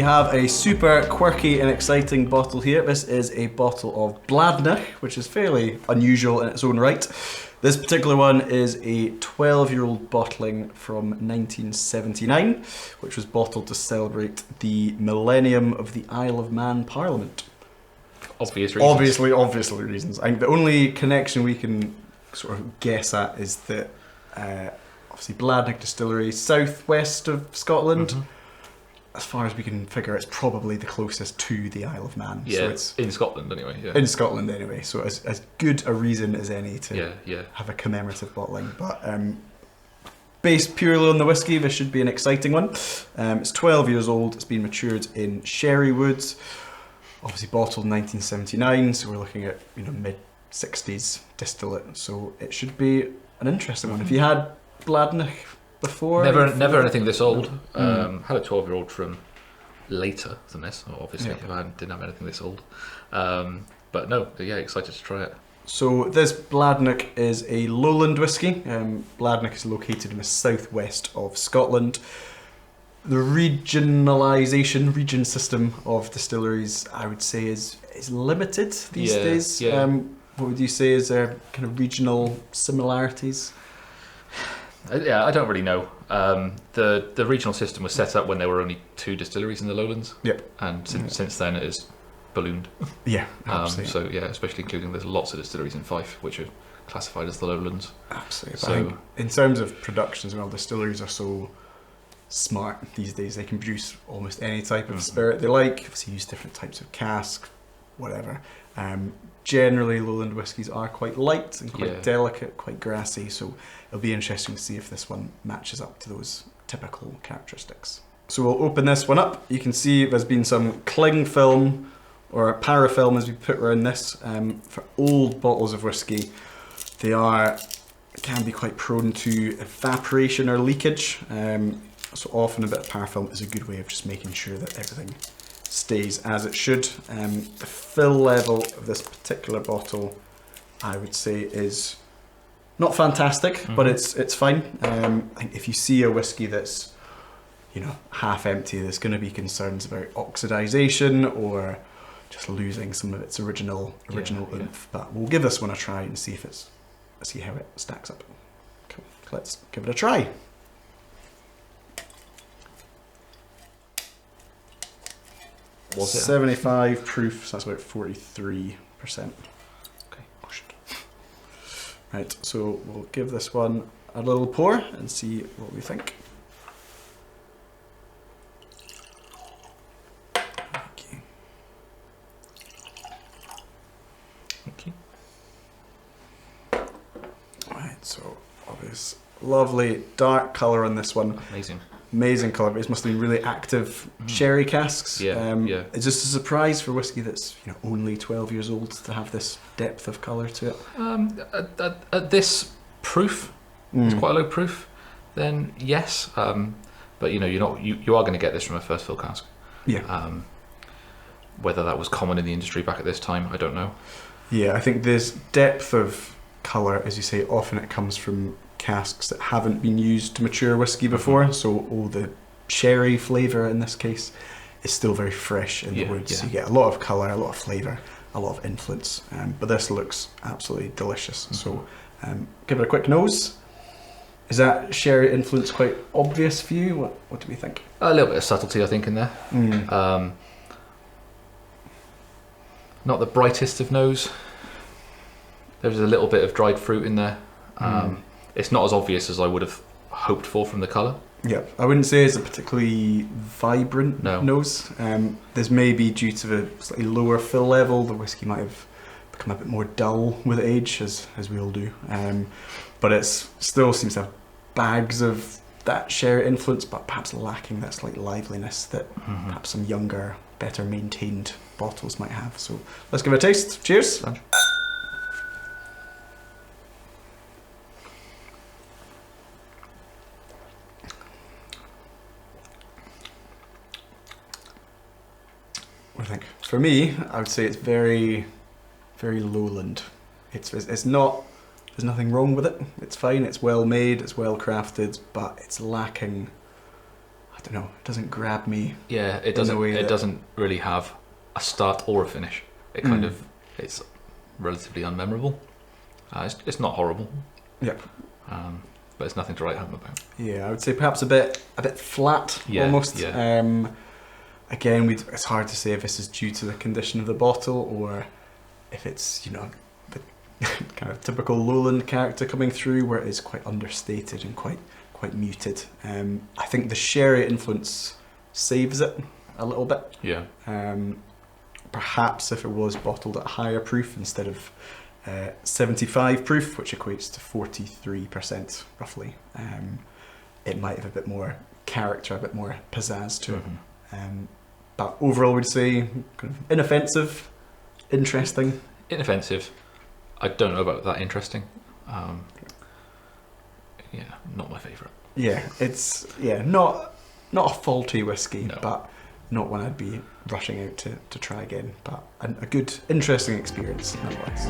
have a super quirky and exciting bottle here. This is a bottle of Bladnoch, which is fairly unusual in its own right. This particular one is a 12-year-old bottling from 1979, which was bottled to celebrate the Millennium of the Isle of Man Parliament. Obvious reasons. Obviously reasons. I think the only connection we can sort of guess at is that obviously Bladnoch distillery, southwest of Scotland. Mm-hmm. As far as we can figure, it's probably the closest to the Isle of Man. Yeah, so it's in Scotland anyway. Yeah. In Scotland anyway, so as good a reason as any to yeah. have a commemorative bottling. But based purely on the whiskey, this should be an exciting one. It's 12 years old, it's been matured in sherry woods, obviously bottled in 1979, so we're looking at mid-60s distillate, so it should be an interesting one. Have you had Bladnoch before? Never anything this old. Had a 12-year-old from later than this, obviously. Yeah. I didn't have anything this old. But no, yeah, excited to try it. So this Bladnoch is a Lowland whiskey. Bladnoch is located in the southwest of Scotland. The region system of distilleries, I would say, is limited these days. Yeah. What would you say is there kind of regional similarities? Yeah, I don't really know. The regional system was set up when there were only 2 distilleries in the Lowlands. Yep. And since then it has ballooned. Yeah, absolutely. So yeah, especially including there's lots of distilleries in Fife which are classified as the Lowlands. Absolutely. So, but I think in terms of production as well, distilleries are so smart these days. They can produce almost any type of spirit they like. Obviously use different types of cask, whatever. Generally, Lowland whiskies are quite light and quite delicate, quite grassy, so it'll be interesting to see if this one matches up to those typical characteristics. So we'll open this one up. You can see there's been some cling film or parafilm as we put around this. For old bottles of whiskey, they can be quite prone to evaporation or leakage. So often a bit of parafilm is a good way of just making sure that everything stays as it should. The fill level of this particular bottle, I would say, is not fantastic, but it's fine. I think if you see a whiskey that's half empty, there's going to be concerns about oxidization or just losing some of its original oomph. But we'll give this one a try and see how it stacks up. Cool. Let's give it a try. Was it 75 proof, so that's about 43%. Okay. Oh shit. Right, so we'll give this one a little pour and see what we think. Okay. Right, so obvious, lovely dark colour on this one. Amazing colour, but it must have been really active sherry casks. Yeah. It's just a surprise for whiskey that's only 12 years old to have this depth of colour to it. At this proof, it's quite a low proof. Then yes, but you are going to get this from a first fill cask. Yeah. Whether that was common in the industry back at this time, I don't know. Yeah, I think this depth of colour, as you say, often it comes from casks that haven't been used to mature whiskey before, so all the sherry flavour in this case is still very fresh in the woods. So you get a lot of colour, a lot of flavour, a lot of influence, but this looks absolutely delicious. So give it a quick nose. Is that sherry influence quite obvious for you? What do we think? A little bit of subtlety, I think, in there. Not the brightest of nose. There's a little bit of dried fruit in there. It's not as obvious as I would have hoped for from the colour. Yeah, I wouldn't say it's a particularly vibrant nose. There's maybe due to the slightly lower fill level, the whiskey might have become a bit more dull with age, as we all do. But it still seems to have bags of that sherry influence, but perhaps lacking that slight liveliness that perhaps some younger, better maintained bottles might have. So let's give it a taste. Cheers. What do you think? For me, I would say it's very, very Lowland. It's not. There's nothing wrong with it. It's fine. It's well made. It's well crafted, but it's lacking I don't know, it doesn't grab me. Yeah, it in the doesn't. way It that- doesn't really have a start or a finish. It kind of, it's relatively unmemorable. It's not horrible. Yep. But it's nothing to write home about. Yeah, I would say perhaps a bit flat, Yeah, almost. yeah. Again, it's hard to say if this is due to the condition of the bottle or if it's, you know, the kind of typical Lowland character coming through, where it is quite understated and quite muted. I think the sherry influence saves it a little bit. Yeah. Perhaps if it was bottled at higher proof instead of 75 proof, which equates to 43% roughly, it might have a bit more character, a bit more pizzazz to it. But overall, I would say kind of inoffensive, interesting. Inoffensive. I don't know about that interesting. Yeah, not my favourite. Yeah, it's not a faulty whiskey, No. but not one I'd be rushing out to try again. But a good, interesting experience nonetheless.